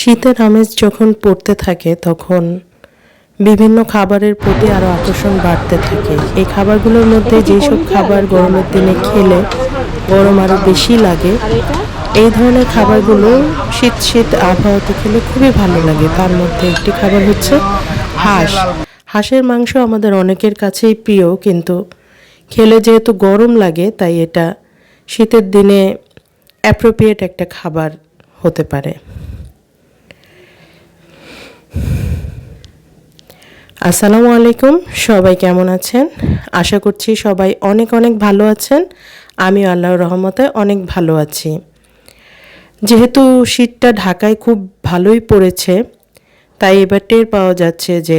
শীতের আমেজ যখন পড়তে থাকে তখন বিভিন্ন খাবারের প্রতি আরও আকর্ষণ বাড়তে থাকে। এই খাবারগুলোর মধ্যে যেসব খাবার গরমের দিনে খেলে গরম আরও বেশি লাগে, এই ধরনের খাবারগুলো শীত শীত আবহাওয়াতে খেলে খুবই ভালো লাগে। তার মধ্যে একটি খাবার হচ্ছে হাঁস। হাঁসের মাংস আমাদের অনেকের কাছেই প্রিয়, কিন্তু খেলে যেহেতু গরম লাগে তাই এটা শীতের দিনে অ্যাপ্রোপ্রিয়েট একটা খাবার হতে পারে। আসসালামু আলাইকুম, সবাই কেমন আছেন? আশা করছি সবাই অনেক অনেক ভালো আছেন। আমি আল্লাহর রহমতে অনেক ভালো আছি। যেহেতু শীতটা ঢাকায় খুব ভালোই পড়েছে, তাই এবার টের পাওয়া যাচ্ছে যে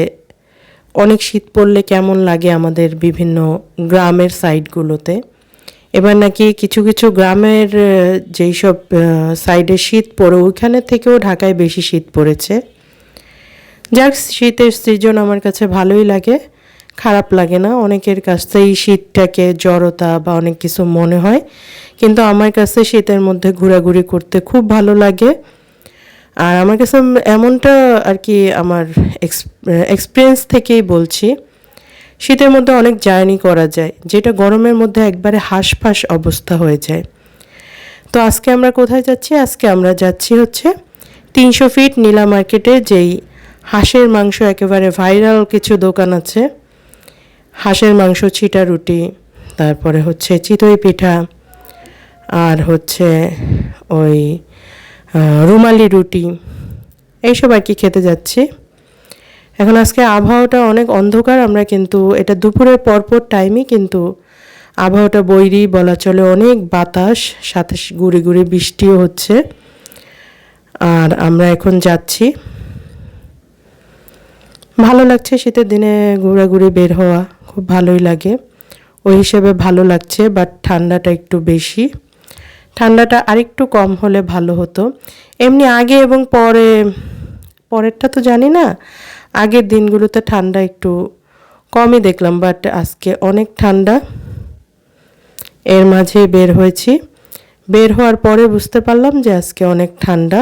অনেক শীত পড়লে কেমন লাগে আমাদের বিভিন্ন গ্রামের সাইডগুলোতে। এবার নাকি কিছু কিছু গ্রামের যেই সব সাইডে শীত পড়ে ওইখানে থেকেও ঢাকায় বেশি শীত পড়েছে। যাক, শীতের সিজন আমার কাছে ভালোই লাগে, খারাপ লাগে না। অনেকের কাছেই শীতটাকে জড়তা বা অনেক কিছু মনে হয়, কিন্তু আমার কাছে শীতের মধ্যে ঘোরাঘুরি করতে খুব ভালো লাগে। আর আমার কাছে এমনটা আর কি আমার এক্সপিরিয়েন্স থেকেই বলছি, শীতের মধ্যে অনেক জার্নি করা যায়, যেটা গরমের মধ্যে একবারে হাঁসফাঁস অবস্থা হয়ে যায়। তো আজকে আমরা কোথায় যাচ্ছি? আজকে আমরা যাচ্ছি হচ্ছে 300 ফিট নীলা মার্কেটে, যেই হাঁসের মাংস একেবারে ভাইরাল কিছু দোকান আছে। হাঁসের মাংস, ছিটা রুটি, তারপরে হচ্ছে চিতই পিঠা, আর হচ্ছে ওই রুমালি রুটি, এইসব আর কি খেতে যাচ্ছি। এখন আজকে আবহাওয়াটা অনেক অন্ধকার, আমরা কিন্তু এটা দুপুরের পরপর টাইমই, কিন্তু আবহাওয়াটা বৈরী বলা চলে, অনেক বাতাস, সাথে গুড়ি গুড়ি বৃষ্টিও হচ্ছে। আর আমরা এখন যাচ্ছি, ভালো লাগছে। শীতের দিনে ঘোরাঘুরি বের হওয়া খুব ভালোই লাগে, ওই হিসেবে ভালো লাগছে। বাট ঠান্ডাটা একটু বেশি, ঠান্ডাটা আরেকটু কম হলে ভালো হতো। এমনি আগে এবং পরেরটা তো জানি না, আগের দিনগুলোতে ঠান্ডা একটু কমই দেখলাম, বাট আজকে অনেক ঠান্ডা। এর মাঝে বের হয়েছি, বের হওয়ার পরে বুঝতে পারলাম যে আজকে অনেক ঠান্ডা।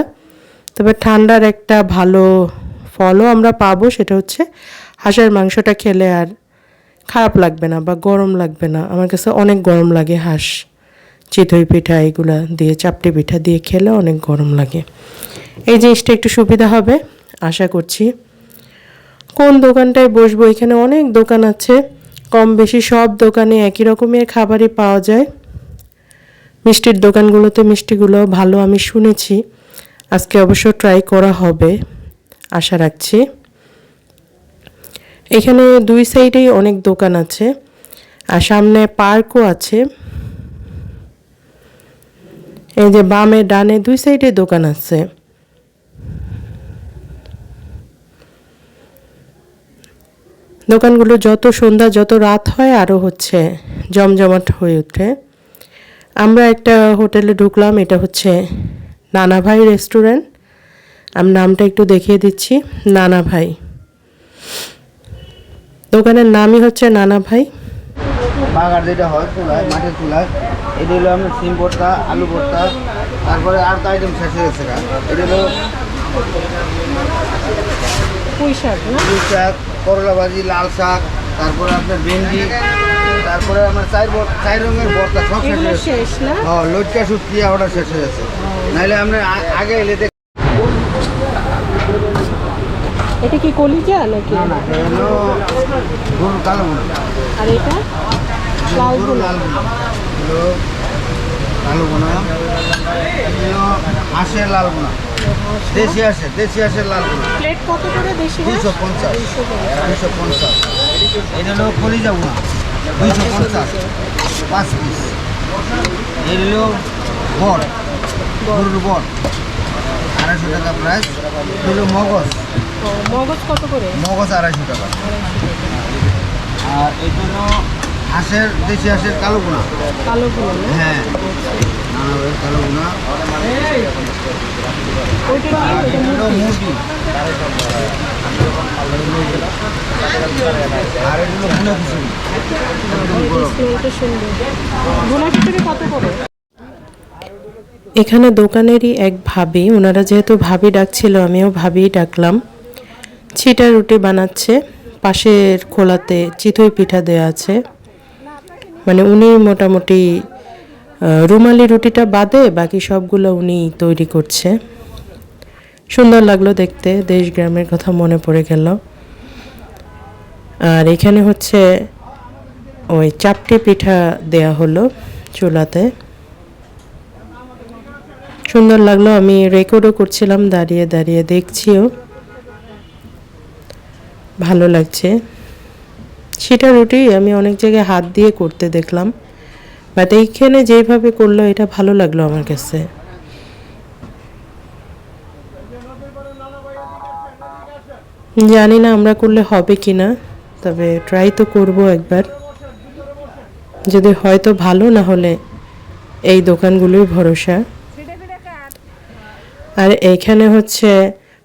তবে ঠান্ডার একটা ভালো ফলও আমরা পাবো, সেটা হচ্ছে হাঁসের মাংসটা খেলে আর খারাপ লাগবে না বা গরম লাগবে না। আমার কাছে অনেক গরম লাগে হাঁস, চিতই পিঠা এগুলা দিয়ে, চাপটি পিঠা দিয়ে খেলে অনেক গরম লাগে। এই জিনিসটা একটু সুবিধা হবে আশা করছি। কোন দোকানটায় বসবো? এখানে অনেক দোকান আছে, কম বেশি সব দোকানে একই রকমের খাবারই পাওয়া যায়। মিষ্টির দোকানগুলোতে মিষ্টিগুলো ভালো আমি শুনেছি, আজকে অবশ্য ট্রাই করা হবে আশা রাখছি। এখানে দুই সাইডেই অনেক দোকান আছে, আর সামনে পার্কও আছে। এই যে বামে ডানে দুই সাইডে দোকান আছে। দোকানগুলো যত সন্ধ্যা যত রাত হয় আরও হচ্ছে জমজমাট হয়ে ওঠে। আমরা একটা হোটেলে ঢুকলাম, এটা হচ্ছে নানা ভাই রেস্টুরেন্ট। আমি নামটা একটু দেখিয়ে দিচ্ছি, নানা ভাই। দোকানের নামই হচ্ছে নানা ভাই। বাগার যেটা হয় চুলায়, মাটির চুলায়, এটা হলো আপনার সিম ভর্তা, আলু ভর্তা, তারপরে আর তো আইটেম শেষ হয়ে গেছে। এটা হলো পুঁই শাক, পুঁই শাক, করলা ভাজি, লাল শাক, তারপরে আপনার ভেন্ডি, তারপরে আমার চার রঙের ভর্তা, সব শেষ হয়ে গেছে। হ্যাঁ, লটকা শুটকি ওটা শেষ হয়ে গেছে। নাহলে আমরা আগে এলে এটা কি কলিজা নাকি? না, হলো গরুর কালো বোনা। আর এটা লাল বোনা। হলো কালো বোনা, হলো হাঁসের লাল বোনা, দেশি হাঁসের লাল বোনা। প্লেট কত করে দেশি? 250। এটা হলো কলিজা বোনা, 250, 5 পিস। এই হলো বট, গরুর বট, 250 টাকা প্রাইস। হলো মগজ কত করে? মগজ 250 টাকা। আর এটা হলো দেশি হাঁসের কালো বোনা। হ্যাঁ, কালো বোনা। হলো মুরগি, আর এগুলো ভুনা খিচুড়ি। ভুনা খিচুড়ি কত করে? এখানে দোকানেরই এক ভাবি, ওনারা যেহেতু ভাবি ডাকছিল আমিও ভাবিই ডাকলাম, ছিটা রুটি বানাচ্ছে। পাশের খোলাতে চিতই পিঠা দেওয়া আছে, মানে উনি মোটামুটি রুমালি রুটিটা বাদে বাকি সবগুলো উনি তৈরি করছে। সুন্দর লাগলো দেখতে, দেশ গ্রামের কথা মনে পড়ে গেল। আর এখানে হচ্ছে ওই চাপটি পিঠা দেয়া হলো চুলাতে, সুন্দর লাগলো। আমি রেকর্ডও করছিলাম, দাঁড়িয়ে দাঁড়িয়ে দেখছিও, ভালো লাগছে। সেটা রুটি আমি অনেক জায়গায় হাত দিয়ে করতে দেখলাম, বাট এইখানে যেভাবে করলো এটা ভালো লাগলো আমার কাছে। জানি না আমরা করলে হবে কি না, তবে ট্রাই তো করব একবার, যদি হয়তো ভালো, না হলে এই দোকানগুলোই ভরসা। আর এইখানে হচ্ছে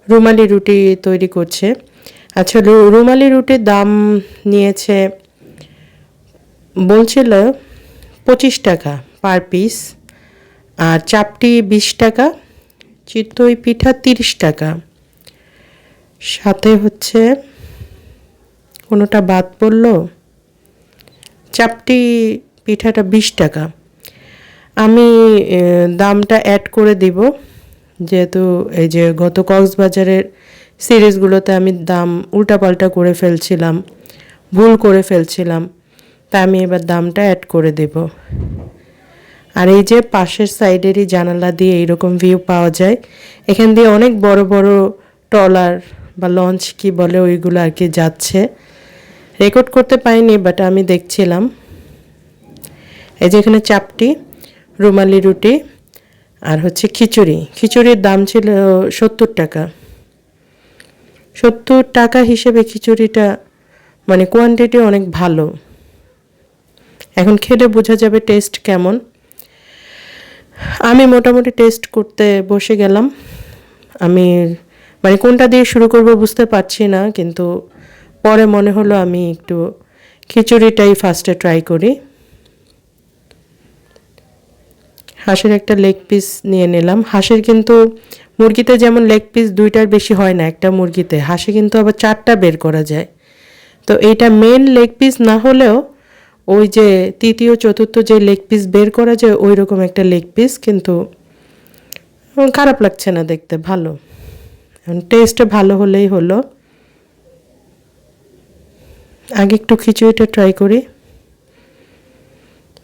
রুমালি রুটি তৈরি করছে। আচ্ছা, রুমালি রুটির দাম নিয়েছে, বলছিল 25 টাকা পার পিস, আর চাপটি 20 টাকা, চিতই পিঠা 30 টাকা, সাথে হচ্ছে কোনোটা বাদ পড়লো, চাপটি পিঠাটা 20 টাকা। আমি দামটা অ্যাড করে দিব, যেহেতু এই যে গত কক্সবাজারের সিরিজগুলোতে আমি দাম উল্টাপাল্টা করে ফেলছিলাম, ভুল করে ফেলছিলাম, তা আমি এবার দামটা অ্যাড করে দেব। আর এই যে পাশের সাইডেরই জানালা দিয়ে এইরকম ভিউ পাওয়া যায়, এখান দিয়ে অনেক বড় বড় ট্রলার বা লঞ্চ কি বলে ওইগুলো আর কি যাচ্ছে। রেকর্ড করতে পাইনি, বাট আমি দেখছিলাম। এই যে এখানে চাপটি, রুমালি রুটি, আর হচ্ছে খিচুড়ি। খিচুড়ির দাম ছিল 70 টাকা। 70 টাকা হিসেবে খিচুড়িটা মানে কোয়ান্টিটি অনেক ভালো। এখন খেলে বোঝা যাবে টেস্ট কেমন। আমি মোটামুটি টেস্ট করতে বসে গেলাম। আমি মানে কোনটা দিয়ে শুরু করব বুঝতে পারছি না, কিন্তু পরে মনে হলো আমি একটু খিচুড়িটাই ফার্স্টে ট্রাই করি। হাঁসের একটা লেগ পিস নিয়ে নিলাম। হাঁসের কিন্তু মুরগিতে যেমন লেগ পিস 2টার বেশি হয় না একটা মুরগিতে, হাঁসে কিন্তু আবার 4টা বের করা যায়। তো এইটা মেন লেগ পিস না হলেও ওই যে তৃতীয় চতুর্থ যে লেগ পিস বের করা যায় ওই রকম একটা লেগ পিস, কিন্তু খারাপ লাগছে না দেখতে, ভালো। টেস্ট ভালো হলেই হলো। আগে একটু খিচুড়িটা ট্রাই করি,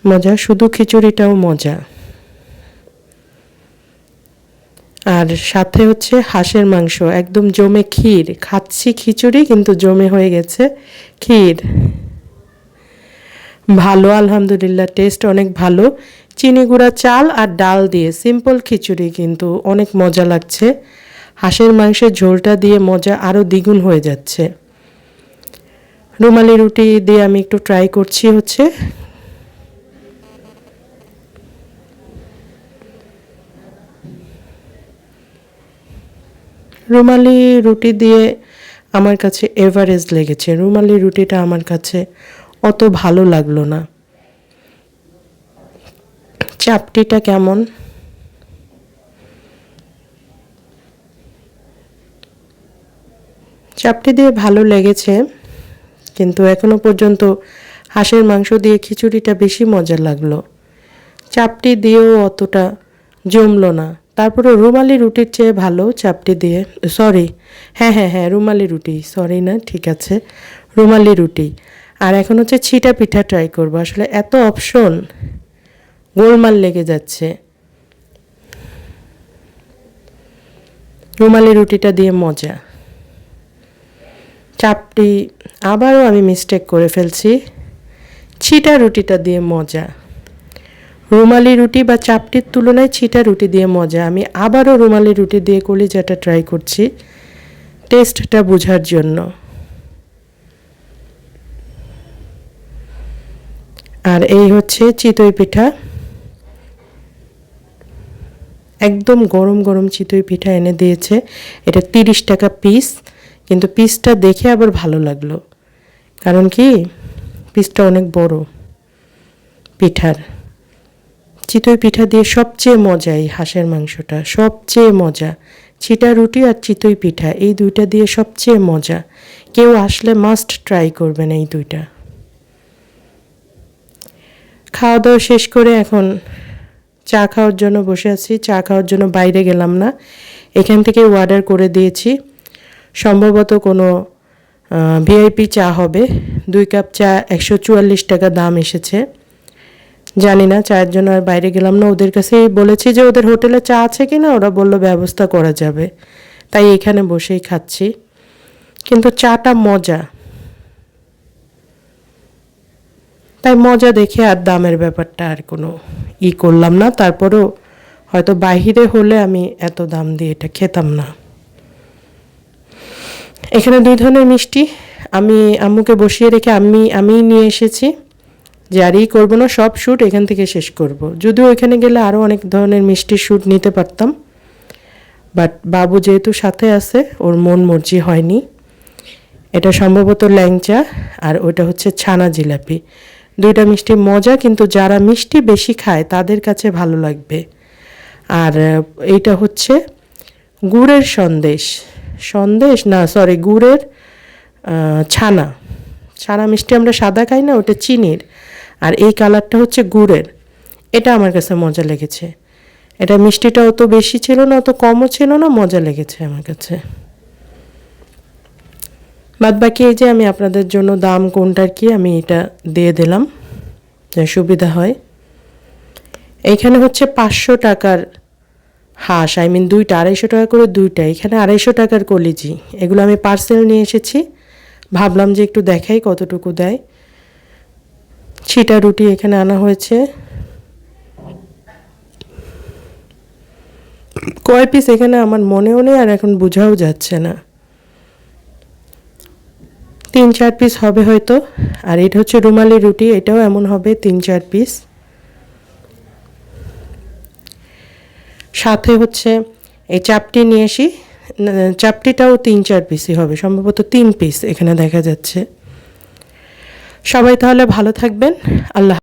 মজা, শুধু খিচুড়িটাও মজা। আর সাথে হচ্ছে হাঁসের মাংস, একদম জমে ক্ষীর। খাচ্ছি খিচুড়ি কিন্তু জমে হয়ে গেছে ক্ষীর। ভালো, আলহামদুলিল্লাহ, টেস্ট অনেক ভালো। চিনি গুঁড়া চাল আর ডাল দিয়ে সিম্পল খিচুড়ি, কিন্তু অনেক মজা লাগছে। হাঁসের মাংসের ঝোলটা দিয়ে মজা আরও দ্বিগুণ হয়ে যাচ্ছে। রুমালি রুটি দিয়ে আমি একটু ট্রাই করছি হচ্ছে রুমালি রুটি দিয়ে আমার কাছে এভারেজ লেগেছে। রুমালি রুটিটা আমার কাছে অত ভালো লাগলো না। চাপটিটা কেমন, চাপটি দিয়ে ভালো লেগেছে, কিন্তু এখনো পর্যন্ত হাঁসের মাংস দিয়ে খিচুড়িটা বেশি মজা লাগলো। চাপটি দিয়েও অতটা জমলো না। তারপরে রুমালি রুটির চেয়ে ভালো চাপটি দিয়ে, সরি, হ্যাঁ রুমালি রুটি, সরি না, ঠিক আছে, রুমালি রুটি। আর এখন হচ্ছে ছিটা পিঠা ট্রাই করবো। আসলে এত অপশন, গোলমাল লেগে যাচ্ছে। রুমালি রুটিটা দিয়ে মজা। চাপটি আবারও আমি মিস্টেক করে ফেলছি, ছিটা রুটিটা দিয়ে মজা। রুমালি রুটি বা চাপটির তুলনায় ছিটা রুটি দিয়ে মজা। আমি আবারও রুমালি রুটি দিয়ে কলিজাটা ট্রাই করছি টেস্টটা বোঝার জন্য। আর এই হচ্ছে চিতই পিঠা, একদম গরম গরম চিতই পিঠা এনে দিয়েছে। এটা 30 টাকা পিস, কিন্তু পিসটা দেখে আবার ভালো লাগলো, কারণ কি পিসটা অনেক বড় পিঠার। চিতই পিঠা দিয়ে সবচেয়ে মজা এই হাঁসের মাংসটা, সবচেয়ে মজা। ছিটা রুটি আর চিতই পিঠা এই দুইটা দিয়ে সবচেয়ে মজা। কেউ আসলে মাস্ট ট্রাই করবেন এই দুইটা। খাওয়া দাওয়া শেষ করে এখন চা খাওয়ার জন্য বসে আছি। চা খাওয়ার জন্য বাইরে গেলাম না, এখান থেকে অর্ডার করে দিয়েছি। সম্ভবত কোনো ভিআইপি চা হবে। 2 কাপ চা 144 টাকা দাম এসেছে। জানি না, চায়ের জন্য আর বাইরে গেলাম না। ওদের কাছেই বলেছি যে ওদের হোটেলে চা আছে কি না, ওরা বললো ব্যবস্থা করা যাবে, তাই এখানে বসেই খাচ্ছি। কিন্তু চাটা মজা, তাই মজা দেখে আর দামের ব্যাপারটা আর কোনো করলাম না। তারপরেও হয়তো বাহিরে হলে আমি এত দাম দিয়ে এটা খেতাম না। এখানে 2 ধরনের মিষ্টি আমি আম্মুকে বসিয়ে রেখে আমি নিয়ে এসেছি, যে আরই করবো না, সব শ্যুট এখান থেকে শেষ করব। যদিও এখানে গেলে আরও অনেক ধরনের মিষ্টির শ্যুট নিতে পারতাম, বাট বাবু যেহেতু সাথে আছে ওর মন মর্জি হয়নি। এটা সম্ভবত ল্যাংচা আর ওটা হচ্ছে ছানা জিলাপি। 2টা মিষ্টি মজা, কিন্তু যারা মিষ্টি বেশি খায় তাদের কাছে ভালো লাগবে। আর এইটা হচ্ছে গুড়ের সন্দেশ না, সরি, গুড়ের ছানা মিষ্টি আমরা সাদা খাই না, ওটা চিনির, আর এই কালারটা হচ্ছে গুড়ের। এটা আমার কাছে মজা লেগেছে। এটা মিষ্টিটা অত বেশি ছিল না, অত কমও ছিল না, মজা লেগেছে আমার কাছে। বাদ বাকি এই যে আমি আপনাদের জন্য দাম কোনটার কি আমি এটা দিয়ে দিলাম, যে সুবিধা হয়। এইখানে হচ্ছে 500 টাকার হাঁস, দুইটা 250 টাকা করে দুইটা। এখানে 250 টাকার কলিজি। এগুলো আমি পার্সেল নিয়ে এসেছি, ভাবলাম যে একটু দেখাই কতটুকু দেয়। ছিটা রুটি এখানে আনা হয়েছে। কয় পিস এখানে আমার মনেও নেই, আর এখন বোঝাও যাচ্ছে না। 3-4 পিস হবে হয়তো। আর এটা হচ্ছে রুমালি রুটি, এটাও এমন হবে 3-4 পিস। সাথে হচ্ছে এই চাপটি নিয়ে আসি, চাপটিটাও 3-4 পিসই হবে, সম্ভবত 3 পিস এখানে দেখা যাচ্ছে। সবাই তাহলে ভালো থাকবেন। আল্লাহ।